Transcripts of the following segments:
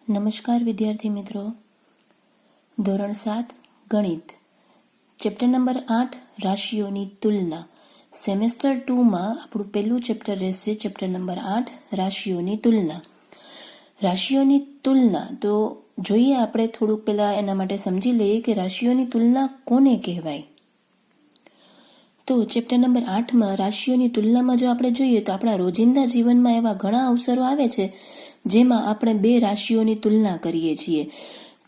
નમસ્કાર વિદ્યાર્થી મિત્રો, ધોરણ 7 ગણિત, ચેપ્ટર નંબર 8 રાશિઓની તુલના. સેમેસ્ટર 2માં આપણું પહેલું ચેપ્ટર રહેશે ચેપ્ટર નંબર 8 રાશિઓની તુલના. રાશિઓની તુલના તો જોઈએ આપણે થોડુંક પહેલા એના માટે સમજી લઈએ કે રાશિઓની તુલના કોને કહેવાય. તો ચેપ્ટર નંબર 8માં રાશિઓની તુલનામાં જો આપણે જોઈએ તો આપણા રોજિંદા જીવનમાં એવા ઘણા અવસરો આવે છે જેમાં આપણે બે રાશિઓની તુલના કરીએ છીએ.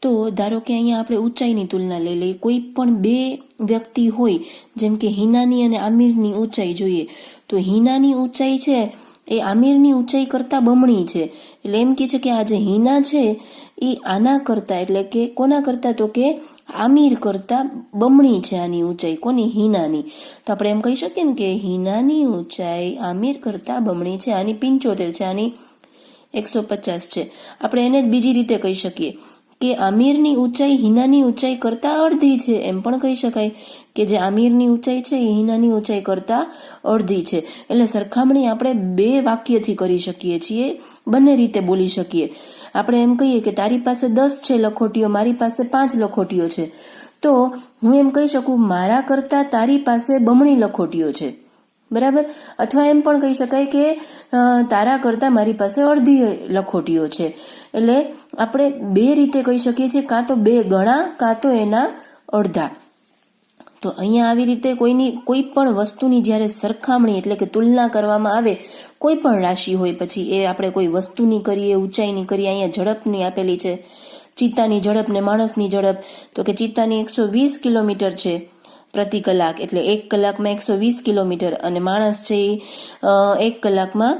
તો ધારો કે અહીંયા આપણે ઊંચાઈની તુલના લઈ લઈએ. કોઈ પણ બે વ્યક્તિ હોય, જેમ કે હિનાની અને આમિરની ઊંચાઈ જોઈએ તો હિનાની ઊંચાઈ છે એ આમિરની ઊંચાઈ કરતાં બમણી છે. એટલે એમ કે છે કે આ જે હિના છે એ આના કરતાં, એટલે કે કોના કરતાં, તો કે આમિર કરતાં બમણી છે આની ઊંચાઈ. કોની? હિનાની. તો આપણે એમ કહી શકીએ ને કે હિનાની ઊંચાઈ આમિર કરતાં બમણી છે. આની 75 છે, આની 150 છે. આપણે એને જ બીજી રીતે કહી શકીએ કે આમિરની ઊંચાઈ હિનાની ઊંચાઈ કરતાં અડધી છે. એમ પણ કહી શકાય કે જે આમિરની ઊંચાઈ છે એ હિનાની ઊંચાઈ કરતાં અડધી છે. એટલે સરખામણી આપણે બે વાક્યથી કરી શકીએ છીએ, બંને રીતે બોલી શકીએ. આપણે એમ કહીએ કે તારી પાસે 10 છે લખોટીઓ, મારી પાસે 5 લખોટીઓ છે. તો હું એમ કહી શકું મારા કરતાં તારી પાસે બમણી લખોટીઓ છે, બરાબર. અથવા એમ પણ કહી શકાય કે તારા કરતાં મારી પાસે અડધી લખોટીઓ છે. એટલે આપણે બે રીતે કહી શકીએ છીએ, કાં તો બે ગણા કાં તો એના અડધા. તો અહીંયા આવી રીતે કોઈ પણ વસ્તુની જ્યારે સરખામણી એટલે કે તુલના કરવામાં આવે, કોઈ પણ રાશિ હોય, પછી એ આપણે કોઈ વસ્તુની કરીએ, ઊંચાઈની કરીએ. અહીંયા ઝડપની આપેલી છે, ચિત્તાની ઝડપ ને માણસની ઝડપ. તો કે ચિત્તાની 120 કિલોમીટર છે પ્રતિ કલાક, એટલે 1 કલાકમાં 120 કિલોમીટર, અને માણસ છે એ 1 કલાકમાં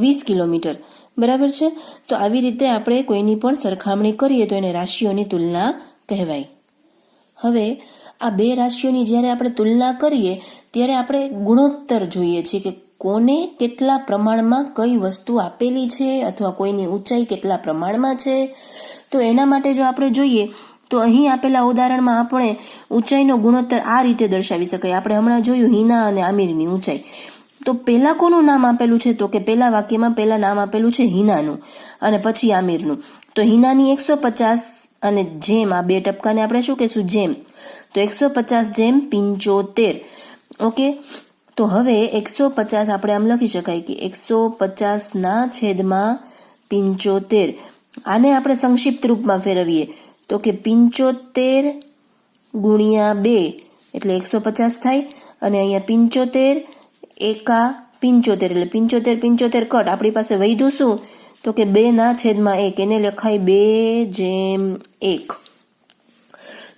20 કિલોમીટર, બરાબર છે. તો આવી રીતે આપણે કોઈની પણ સરખામણી કરીએ તો એને રાશિઓની તુલના કહેવાય. હવે આ બે રાશિઓની જ્યારે આપણે તુલના કરીએ ત્યારે આપણે ગુણોત્તર જોઈએ છીએ કે કોને કેટલા પ્રમાણમાં કઈ વસ્તુ આપેલી છે, અથવા કોઈની ઊંચાઈ કેટલા પ્રમાણમાં છે. તો એના માટે જો આપણે જોઈએ તો અહીં આપેલા ઉદાહરણમાં આપણે ઊંચાઈનો ગુણોત્તર આ રીતે દર્શાવી શકાય. આપણે હમણાં જોયું હિના અને આમિરની ઊંચાઈ. તો પહેલા કોનું નામ આપેલું છે, તો કે પહેલા વાક્યમાં પહેલા નામ આપેલું છે હિનાનું અને પછી આમિરનું. તો હિનાની 150 અને જેમ, આ બે ટપકાને આપણે શું કહીશું? જેમ. તો 150 જેમ 75. ઓકે. તો હવે 150 આપણે આમ લખી શકાય કે 150 ના છેદમાં 75. આને આપણે સંક્ષિપ્ત રૂપમાં ફેરવીએ તો કે 75 ગુણ્યા 2 એટલે 150 થાય. અને અહીંયા 75 એકા 75 એટલે 75 કટ. આપણી પાસે વધ્યું શું? તો કે 2 ના છેદમાં 1. એને લખાય 2/1.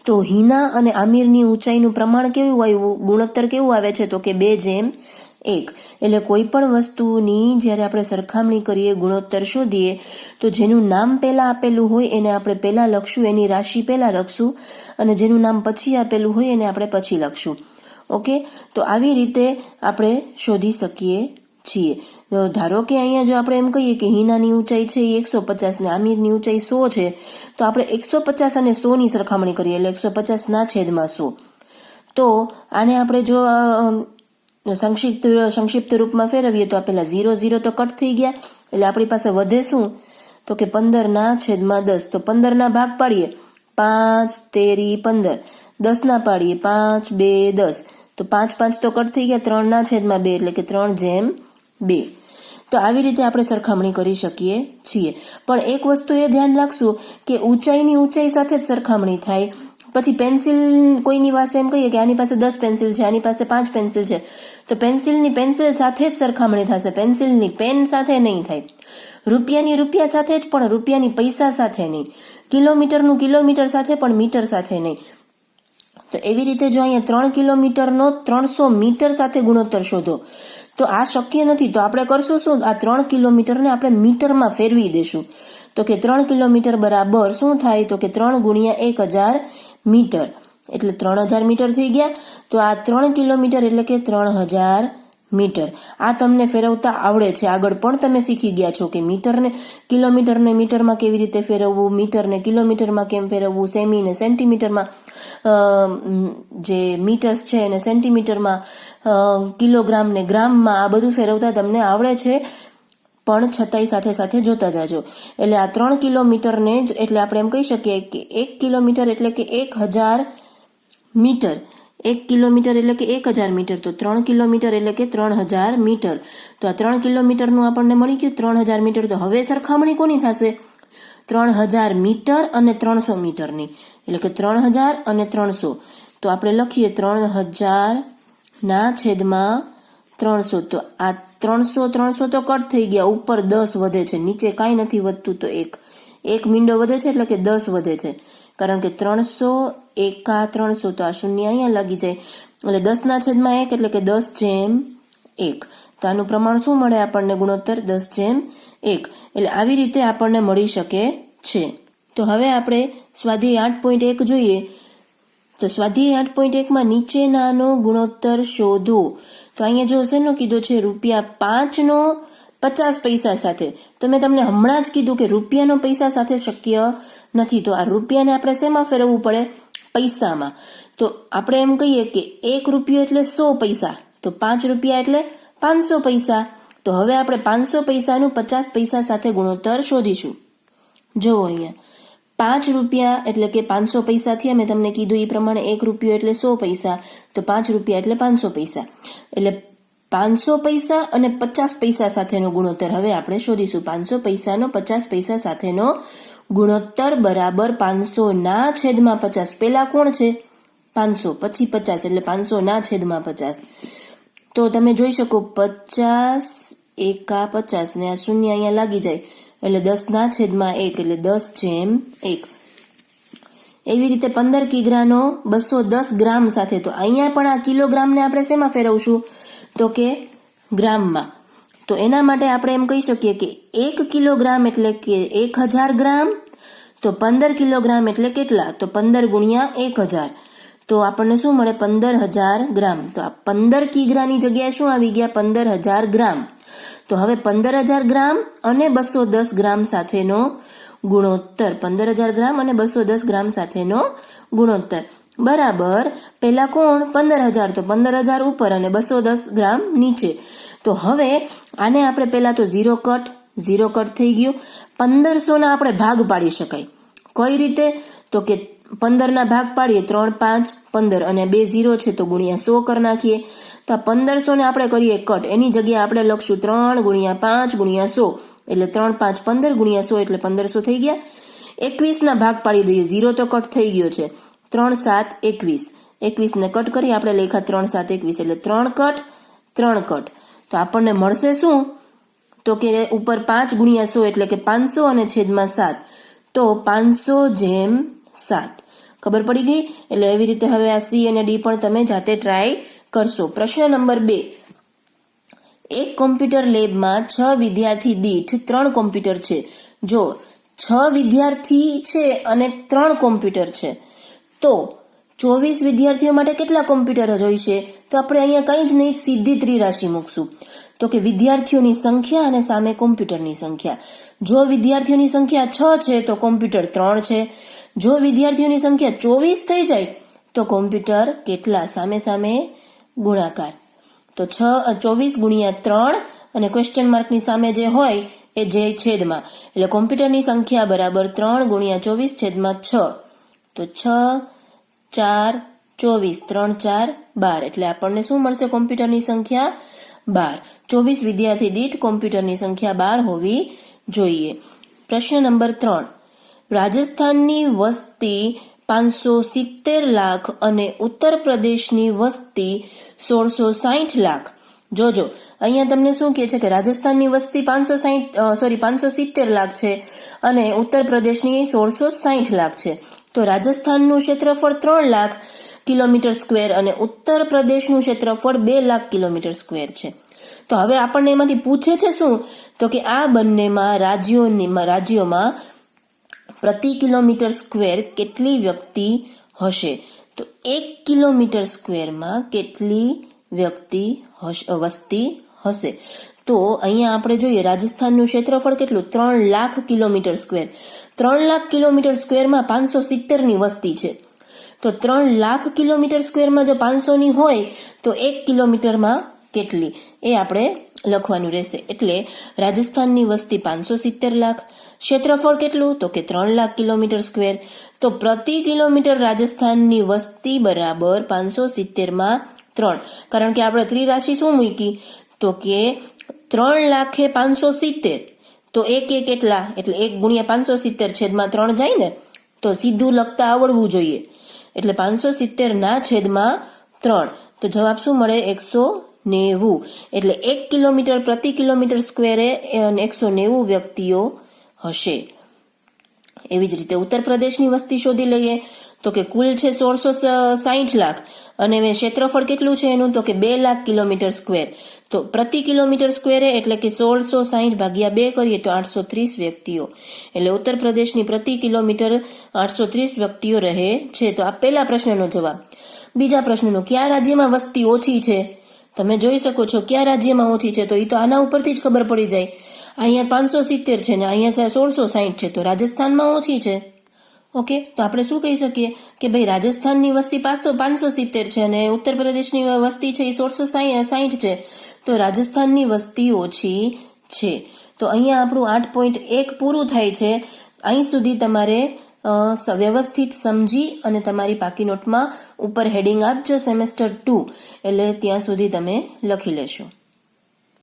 તો હિના અને આમિરની ઊંચાઈનું પ્રમાણ કેવું આવ્યું? ગુણોત્તર કેવું આવે છે? તો કે 2/1. એટલે કોઈ પણ વસ્તુની જ્યારે આપણે સરખામણી કરીએ, ગુણોત્તર શોધીએ, તો જેનું નામ પહેલા આપેલું હોય એને આપણે પહેલા લખશું, એની રાશિ પહેલા લખશું, અને જેનું નામ પછી આપેલું હોય એને આપણે પછી લખશું. ઓકે. તો આવી રીતે આપણે શોધી શકીએ છીએ. ધારો કે અહીંયા જો આપણે એમ કહીએ કે હિનાની ઊંચાઈ છે એ 150 ને આમિરની ઊંચાઈ 100 છે, તો આપણે 150 અને 100 ની સરખામણી કરીએ એટલે 150 ના છેદમાં 100. તો આને આપણે જો સંક્ષિપ્ત રૂપમાં ફેરવીએ તો પેલા 0 તો કટ થઈ ગયા, એટલે આપણી પાસે વધે શું? તો કે 15 ના છેદમાં 10. તો 15 ના ભાગ પાડીએ 5 તેરી 15, 10 ના પાડીએ 5 2 10. તો 5 તો કટ થઈ ગયા, 3 ના છેદમાં 2 એટલે કે 3/2. તો આવી રીતે આપણે સરખામણી કરી શકીએ છીએ. પણ એક વસ્તુ એ ધ્યાન રાખશું કે ઊંચાઈની ઊંચાઈ સાથે જ સરખામણી થાય. પછી પેન્સિલ, કોઈની પાસે એમ કહીએ કે આની પાસે 10 પેન્સિલ છે, આની પાસે 5 પેન્સિલ છે, તો પેન્સિલની પેન્સિલ સાથે જ સરખામણી થશે, પેન્સિલની પેન સાથે નહીં થાય. રૂપિયાની રૂપિયા સાથે જ, પણ રૂપિયાની પૈસા સાથે નહીં. કિલોમીટરનું કિલોમીટર સાથે, પણ મીટર સાથે નહીં. તો એવી રીતે જો અહીંયા 3 કિલોમીટરનો 300 મીટર સાથે ગુણોત્તર શોધો તો આ શક્ય નથી. તો આપણે કરશું શું? આ 3 કિલોમીટરને આપણે મીટરમાં ફેરવી દેશું. તો કે 3 કિલોમીટર બરાબર શું થાય? તો કે 3 ગુણ્યા 1000 મીટર, એટલે 3000 મીટર થઈ ગયા. તો આ 3 કિલોમીટર એટલે કે 3000 મીટર. આ તમને ફેરવતા આવડે છે. આગળ પણ તમે શીખી ગયા છો કે કિલોમીટરને મીટરમાં કેવી રીતે ફેરવવું, મીટરને કિલોમીટરમાં કેમ ફેરવવું, સેમીને સેન્ટીમીટરમાં, જે મીટર્સ છે એને સેન્ટીમીટરમાં, કિલોગ્રામ ને ગ્રામમાં, આ બધું ફેરવતા તમને આવડે છે. પણ છતાંય સાથે સાથે જોતા જાજો. એટલે આ 3 કિલોમીટરને જ એટલે આપણે એમ કહી શકીએ કે 1 કિલોમીટર એટલે કે 1000 મીટર. 1 કિલોમીટર એટલે કે 1000 મીટર. તો 3 કિલોમીટર એટલે કે 3000 મીટર. તો આ 3 કિલોમીટરનું આપણને મળી ગયું 3000 મીટર. તો હવે સરખામણી કોની થશે? 3000 મીટર અને 300 મીટરની. એટલે કે 3000 અને 300. તો આપણે લખીએ 3000 ના છેદમાં 300. તો આ 300 તો કટ થઈ ગયા, ઉપર 10 વધે છે, નીચે કાંઈ નથી વધતું. તો એક મીંડો વધે છે એટલે કે 10 વધે છે, કારણ કે 300 એકા 300. તો આ શૂન્ય અહીંયા લાગી જાય. એટલે 10 ના છેદમાં 1 એટલે કે 10/1. તો આનું પ્રમાણ શું મળે આપણને? ગુણોત્તર 10/1. એટલે આવી રીતે આપણને મળી શકે છે. તો હવે આપણે સ્વાધ્યાય 8.1 જોઈએ. તો સ્વાધ્યાય 8.1 માં નીચેનાનો ગુણોત્તર શોધો. તો અહીંયા જો શેનો કીધો છે? ₹5 નો 50 પૈસા સાથે. તો મેં તમને હમણાં જ કીધું કે રૂપિયાનો પૈસા સાથે શક્ય નથી. તો આ રૂપિયાને આપણે શેમાં ફેરવવું પડે? પૈસામાં. તો આપણે એમ કહીએ કે 1 રૂપિયો એટલે 100 પૈસા. તો 5 રૂપિયા એટલે 500 પૈસા. તો હવે આપણે 500 પૈસાનું 50 પૈસા સાથે ગુણોત્તર શોધીશું. જુઓ અહીંયા 5 રૂપિયા એટલે કે 500 પૈસા થયા. મેં તમને કીધું એ પ્રમાણે 1 રૂપિયો એટલે 100 પૈસા. તો 5 રૂપિયા એટલે 500 પૈસા. એટલે 500 પૈસા અને 50 પૈસા સાથેનો ગુણોત્તર હવે આપણે શોધીશું. 500 પૈસાનો 50 પૈસા સાથેનો ગુણોત્તર બરાબર 500 ના છેદમાં 50. પેલા કોણ છે? 500, પછી 50, એટલે 500 ના છેદમાં 50. તો તમે જોઈ શકો 50 એકા 50 ને આ શૂન્ય અહીંયા લાગી જાય એટલે 10 ના છેદમાં 1 એટલે 10/1. એવી રીતે 15 કિગ્રાનો 210 ગ્રામ સાથે. તો અહીંયા પણ આ કિલોગ્રામને આપણે શેમાં ફેરવશું? તો કે ગ્રામમાં. તો એના માટે આપણે એમ કહી શકીએ કે 1 કિલોગ્રામ એટલે કે 1000 ગ્રામ. તો 15 કિલોગ્રામ એટલે કેટલા? તો 15 ગુણ્યા 1000. તો આપણને શું મળે? 15000 ગ્રામ. તો આ 15 કિગ્રાની જગ્યાએ શું આવી ગયા? 15000 ગ્રામ. તો હવે 15000 ગ્રામ અને 210 ગ્રામ સાથેનો ગુણોત્તર. 15000 ગ્રામ અને 210 ગ્રામ સાથેનો ગુણોત્તર બરાબર પેલા કોણ? 15000. તો 15000 ઉપર અને 210 ગ્રામ નીચે. તો હવે આને આપણે પેલા તો 0 કટ થઈ ગયું. 1500 ના આપણે ભાગ પાડી શકાય. કઈ રીતે? તો કે 15 ના ભાગ પાડીએ 3, 5, 15 અને 2 0 છે તો ગુણ્યા 100 કરી નાખીએ. તો 1500 ને આપણે કરીએ કટ. એની જગ્યાએ આપણે લખશું 3 ગુણ્યા 5 ગુણ્યા 100. એટલે 3, 5, 15 ગુણ્યા 100 એટલે 1500 થઈ ગયા. 21 ના ભાગ પાડી દઈએ. 0 તો કટ થઈ ગયો છે. 3, 7, 21. 21 ને કટ કરી આપણે લખ્યા 3, 7, 21 એટલે 3 કટ. તો આપણને મળશે શું? તો કે ઉપર 5 ગુણ્યા 100 એટલે કે 500 અને છેદમાં 7. તો 500/7. ખબર પડી ગઈ? એટલે એવી રીતે હવે આ સી અને ડી પણ તમે જાતે ટ્રાય કરશો. પ્રશ્ન નંબર 2. એક કોમ્પ્યુટર લેબમાં 6 વિદ્યાર્થી દીઠ 3 કોમ્પ્યુટર છે. જો 6 વિદ્યાર્થી છે અને 3 કોમ્પ્યુટર છે તો 24 વિદ્યાર્થીઓ માટે કેટલા કોમ્પ્યુટર જોઈશે? તો આપણે અહીંયા કંઈ જ નહીં, સીધી ત્રિરાશિ મૂકશું. તો કે વિદ્યાર્થીઓની સંખ્યા અને સામે કોમ્પ્યુટરની સંખ્યા. જો વિદ્યાર્થીઓની સંખ્યા 6 છે તો કોમ્પ્યુટર 3 છે. જો વિદ્યાર્થીઓની સંખ્યા 24 થઈ જાય તો કોમ્પ્યુટર કેટલા? સામે ગુણાકાર. તો 24 ગુણ્યા 3 અને ક્વેશ્ચન માર્કની સામે જે હોય એ જે છેદમાં. એટલે કોમ્પ્યુટરની સંખ્યા બરાબર 3 ગુણ્યા 24 છેદમાં 6. તો 6, 4, 24, 3, 4, 12. એટલે આપણને શું મળશે? કોમ્પ્યુટરની સંખ્યા 12. 24 વિદ્યાર્થી દીઠ કોમ્પ્યુટરની સંખ્યા 12 હોવી જોઈએ. પ્રશ્ન નંબર 3. રાજસ્થાનની વસ્તી 570 લાખ અને ઉત્તર પ્રદેશની વસ્તી 1660 લાખ. જોજો અહીંયા તમને શું કહે છે કે રાજસ્થાનની વસ્તી 570 લાખ છે અને ઉત્તર પ્રદેશની 1660 લાખ છે. તો રાજસ્થાનનું ક્ષેત્રફળ 3 લાખ કિલોમીટર સ્ક્વેર અને ઉત્તર પ્રદેશનું ક્ષેત્રફળ 2 લાખ કિલોમીટર સ્ક્વેર છે. તો હવે આપણને એમાંથી પૂછે છે શું? તો કે આ બંનેમાં રાજ્યોમાં પ્રતિ કિલોમીટર સ્ક્વેર કેટલી વ્યક્તિ હશે? તો 1 કિલોમીટર સ્ક્વેરમાં કેટલી વસ્તી હશે? તો અહીંયા આપણે જોઈએ રાજસ્થાનનું ક્ષેત્રફળ કેટલું? 3 lakh kilometre square. 3 lakh kilometre સ્ક્વેરમાં 570ની વસ્તી છે. તો 3 લાખ કિલોમીટર સ્ક્વેરમાં જો 500ની હોય તો 1 કિલોમીટરમાં કેટલી? એ આપણે લખવાનું રહેશે. એટલે રાજસ્થાનની વસ્તી 570 લાખ, ક્ષેત્રફળ કેટલું તો કે 3 લાખ કિલોમીટર સ્ક્વેર. તો પ્રતિ કિલોમીટર રાજસ્થાનની વસ્તી બરાબર 570 માં 3, કારણ કે આપણે ત્રિરાશિ શું મૂકી તો કે 3 લાખે 570, તો એક એટલા, એટલે 1 ગુણ્યા 570 છેદમાં 3 જાય ને, તો સીધું લખતા આવડવું જોઈએ. એટલે 570 ના છેદમાં 3, તો જવાબ શું મળે 190. એટલે 1 કિલોમીટર પ્રતિ કિલોમીટર સ્ક્વેરે 190 વ્યક્તિઓ હશે. એવી જ રીતે ઉત્તર પ્રદેશની વસ્તી શોધી લઈએ તો કે કુલ છે 1660 લાખ અને ક્ષેત્રફળ કેટલું છે એનું તો કે 2 લાખ કિલોમીટર સ્ક્વેર. તો પ્રતિ કિલોમીટર સ્ક્વેરે એટલે કે 1660 ભાગ્યા 2 કરીએ તો 830 વ્યક્તિઓ. એટલે ઉત્તર પ્રદેશની પ્રતિ કિલોમીટર 830 વ્યક્તિઓ રહે છે. તો આ પહેલા પ્રશ્નનો જવાબ. બીજા પ્રશ્નનો, કયા રાજ્યમાં વસ્તી ઓછી છે? તમે જોઈ શકો છો કયા રાજ્યમાં ઓછી છે, તો એ તો આના ઉપરથી જ ખબર પડી જાય. અહીંયા 570 છે ને અહીંયા 1660 છે, તો રાજસ્થાનમાં ઓછી છે. ઓકે, તો આપણે શું કહી શકીએ કે ભાઈ રાજસ્થાનની વસ્તી 570 છે અને ઉત્તર પ્રદેશની વસ્તી છે એ 1660 છે, તો રાજસ્થાનની વસ્તી ઓછી છે. તો અહીંયા આપણું 8.1 પૂરું થાય છે. અહીં સુધી તમારે વ્યવસ્થિત સમજી અને તમારી પાકી નોટમાં ઉપર હેડિંગ આપજો સેમેસ્ટર 2, એટલે ત્યાં સુધી તમે લખી લેશો.